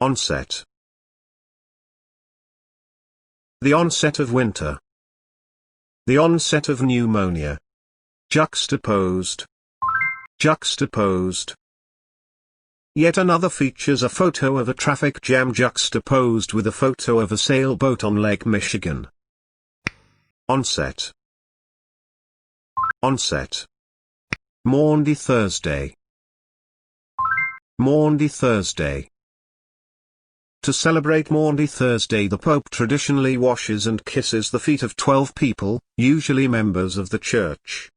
Onset. The onset of winter. The onset of pneumonia. Juxtaposed. Juxtaposed. Yet another features a photo of a traffic jam juxtaposed with a photo of a sailboat on Lake Michigan. Onset. Onset. Maundy Thursday. Maundy Thursday. To celebrate Maundy Thursday, the Pope traditionally washes and kisses the feet of 12 people, usually members of the church.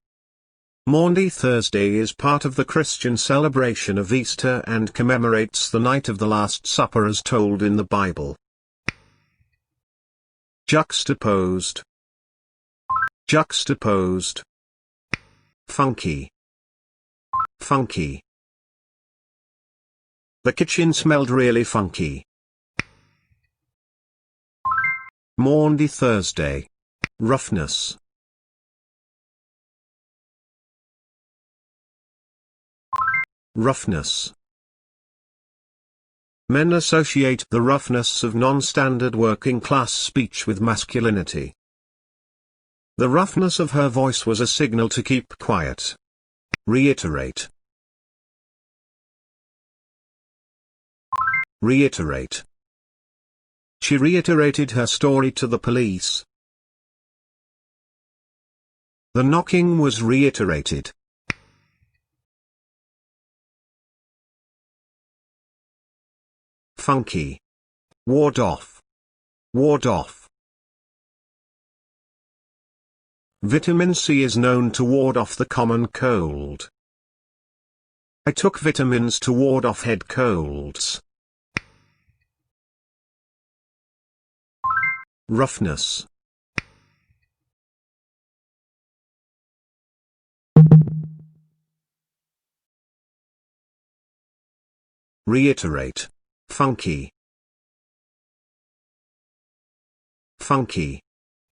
Maundy Thursday is part of the Christian celebration of Easter and commemorates the night of the Last Supper as told in the Bible. Juxtaposed. Juxtaposed. Funky. Funky. The kitchen smelled really funky. Maundy Thursday. Roughness. Roughness. Men associate the roughness of non-standard working-class speech with masculinity. The roughness of her voice was a signal to keep quiet. Reiterate. Reiterate. She reiterated her story to the police. The knocking was reiterated. Funky. Ward off. Ward off. Vitamin C is known to ward off the common cold. I took vitamins to ward off head colds. Roughness. Reiterate. Funky. Funky.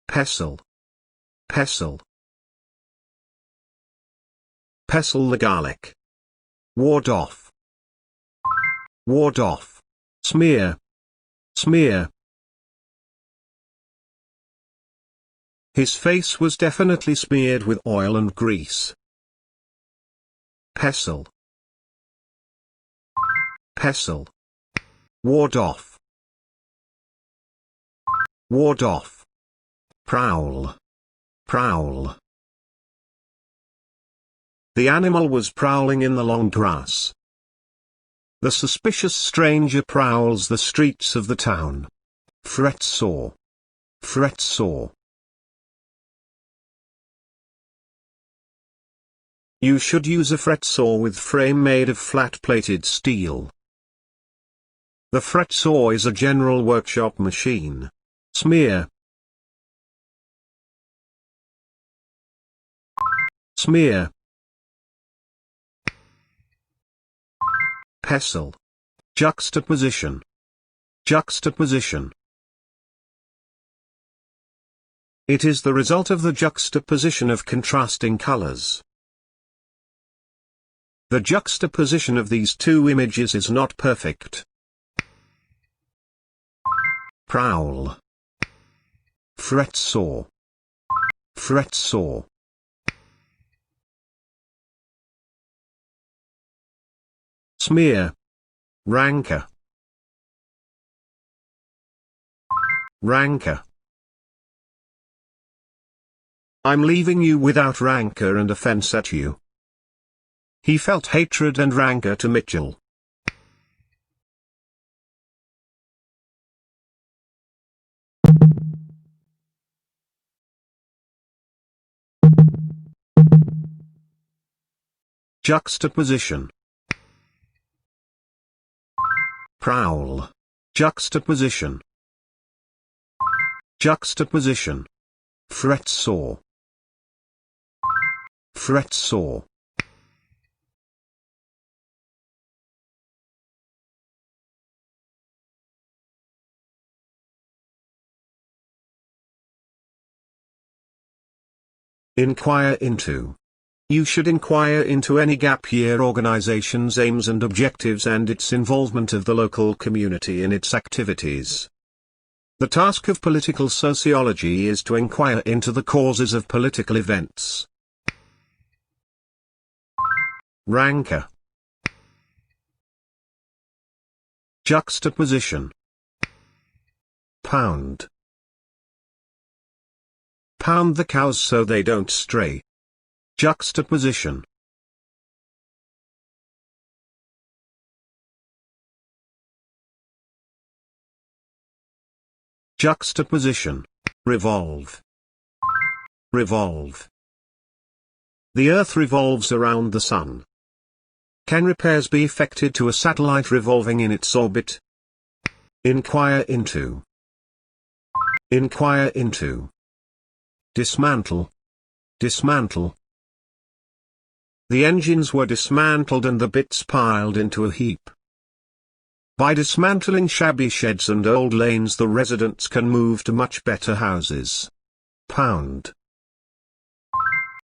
Pestle. Pestle. Pestle the garlic. Ward off. Ward off. Smear. Smear. His face was definitely smeared with oil and grease. Pestle. Pestle. Ward off. Ward off. Prowl. Prowl. The animal was prowling in the long grass. The suspicious stranger prowls the streets of the town. Fret saw. Fret saw. You should use a fret saw with frame made of flat-plated steel. The fret saw is a general workshop machine. Smear. Smear. Pestle. Juxtaposition. Juxtaposition. It is the result of the juxtaposition of contrasting colors. The juxtaposition of these two images is not perfect. Prowl. Fret saw. Fret saw. Smear. Rancor. Rancor. I'm leaving you without rancor and offense at you. He felt hatred and rancor to Mitchell. Juxtaposition. Prowl. Juxtaposition. Juxtaposition. Fret saw. Fret saw. Inquire into. You should inquire into any gap year organization's aims and objectives and its involvement of the local community in its activities. The task of political sociology is to inquire into the causes of political events. Rancor. Juxtaposition. Pound. Pound the cows so they don't stray. Juxtaposition. Juxtaposition. Revolve. Revolve. The Earth revolves around the Sun. Can repairs be effected to a satellite revolving in its orbit? Inquire into. Inquire into. Dismantle. Dismantle. The engines were dismantled and the bits piled into a heap. By dismantling shabby sheds and old lanes, the residents can move to much better houses. Pound.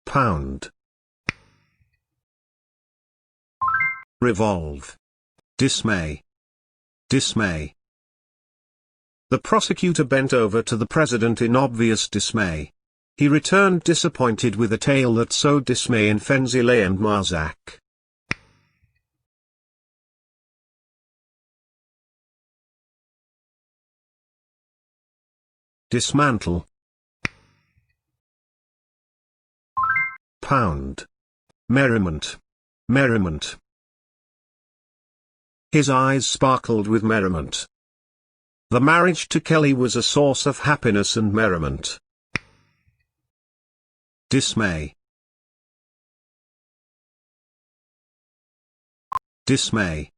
Pound. Revolve. Dismay. Dismay. The prosecutor bent over to the president in obvious dismay. He returned disappointed with a tale that sowed dismay in Fenzile and Marzak. Dismantle. Pound. Merriment. Merriment. His eyes sparkled with merriment. The marriage to Kelly was a source of happiness and merriment. Dismay. Dismay.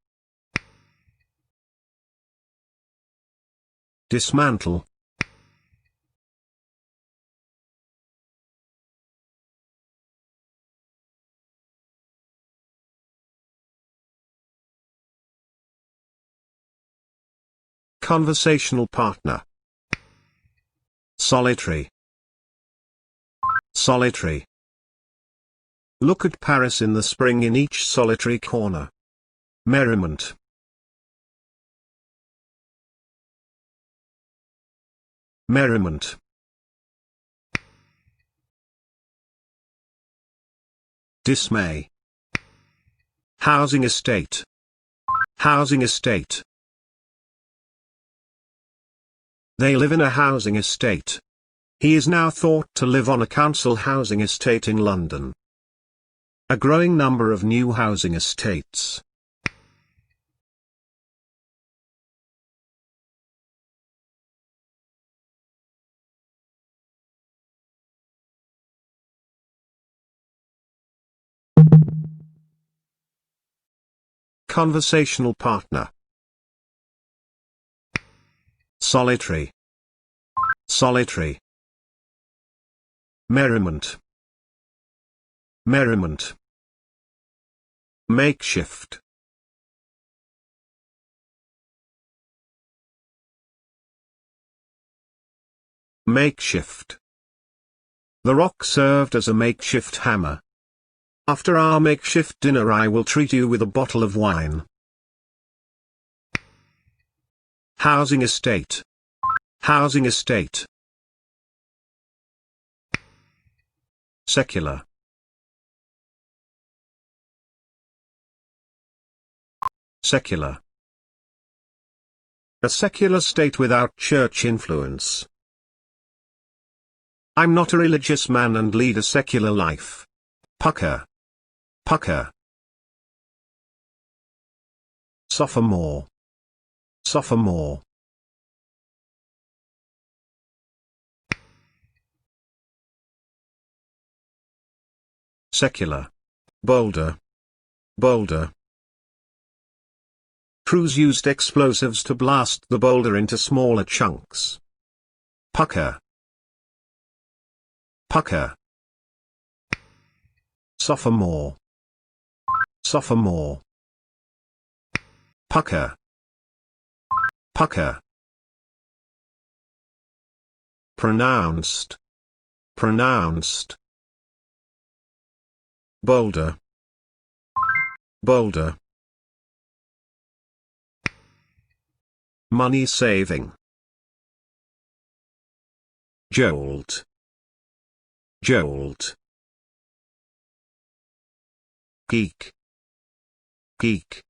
Dismantle. Conversational partner. Solitary. Solitary. Look at Paris in the spring in each solitary corner. Merriment. Merriment. Dismay. Housing estate. Housing estate. They live in a housing estate. He is now thought to live on a council housing estate in London. A growing number of new housing estates. Conversational partner. Solitary. Solitary. Merriment. Merriment. Makeshift. Makeshift. The rock served as a makeshift hammer. After our makeshift dinner I will treat you with a bottle of wine. Housing estate. Housing estate. Secular. Secular. A secular state without church influence. I'm not a religious man and lead a secular life. Pucker. Pucker. Sophomore. Sophomore. Secular. Boulder. Boulder. Crews used explosives to blast the boulder into smaller chunks. Pucker. Pucker. Sophomore. Sophomore. Pucker. Pucker. Pronounced. Pronounced. boulder, boulder. Money saving, jolt, jolt. Geek, geek.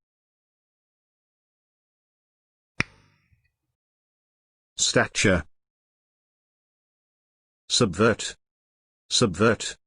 Stature, subvert, subvert.